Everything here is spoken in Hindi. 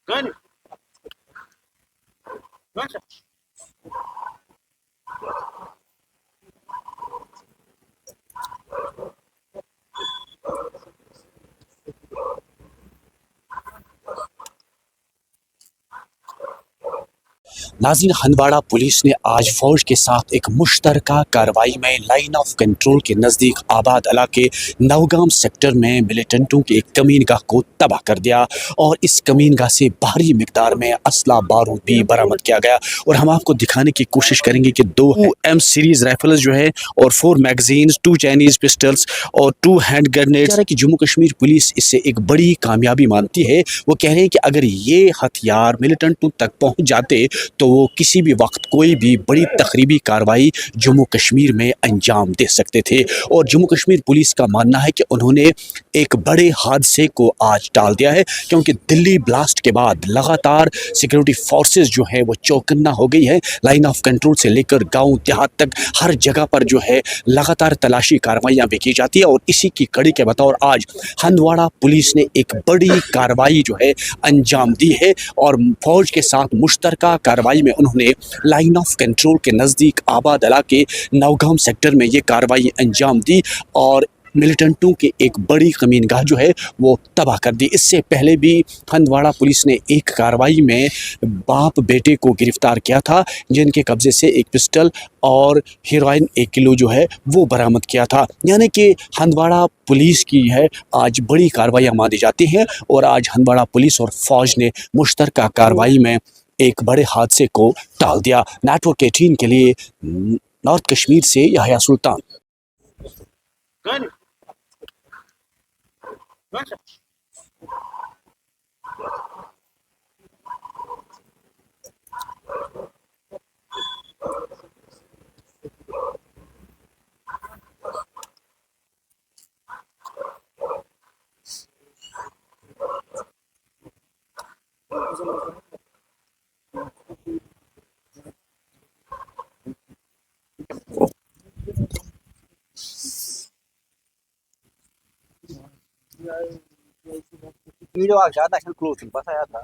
Gani? Gotcha. नाज़रीन, हंदवाड़ा पुलिस ने आज फौज के साथ एक मुश्तरका कार्रवाई में लाइन ऑफ कंट्रोल के नज़दीक आबाद इलाके नवगाम सेक्टर में मिलिटेंटों की एक कमीनगाह को तबाह कर दिया और इस कमीनगाह से भारी मिकदार में असला बारूद भी बरामद किया गया। और हम आपको दिखाने की कोशिश करेंगे कि 2 एम सीरीज राइफल्स जो है और 4 मैगजीन्स, 2 चाइनीज पिस्टल्स और 2 हैंड ग्रेनेड्स की जम्मू कश्मीर पुलिस इससे एक बड़ी कामयाबी मानती है। वो कह रहे हैं कि अगर ये हथियार मिलिटेंटों तक पहुंच जाते तो वो किसी भी वक्त कोई भी बड़ी तकरीबी कार्रवाई जम्मू कश्मीर में अंजाम दे सकते थे। और जम्मू कश्मीर पुलिस का मानना है कि उन्होंने एक बड़े हादसे को आज टाल दिया है, क्योंकि दिल्ली ब्लास्ट के बाद लगातार सिक्योरिटी फोर्सेस जो है वो चौकन्ना हो गई है। लाइन ऑफ कंट्रोल से लेकर गांव देहात तक हर जगह पर जो है लगातार तलाशी कार्रवाइयाँ भी की जाती है। और इसी की कड़ी के बतौर आज हंदवाड़ा पुलिस ने एक बड़ी कार्रवाई जो है अंजाम दी है और फौज के साथ मुश्तरका कार्रवाई में उन्होंने लाइन ऑफ कंट्रोल के नज़दीक आबाद इलाके नवगाम सेक्टर में ये कार्रवाई अंजाम दी और मिलिटेंटों की एक बड़ी कमीनगाह जो है वो तबाह कर दी। इससे पहले भी हंदवाड़ा पुलिस ने एक कार्रवाई में बाप बेटे को गिरफ्तार किया था, जिनके कब्जे से एक पिस्टल और हेरोइन 1 किलो जो है वो बरामद किया था। यानी कि हंदवाड़ा पुलिस की है आज बड़ी कार्रवाइयाँ मानी जाती हैं और आज हंदवाड़ा पुलिस और फौज ने मुश्तरका कार्रवाई में एक बड़े हादसे को टाल दिया। नेटवर्क 18 के लिए नॉर्थ कश्मीर से याह्या सुल्तान। Gani? Gotcha. Video agora national clothing, passa aí, tá?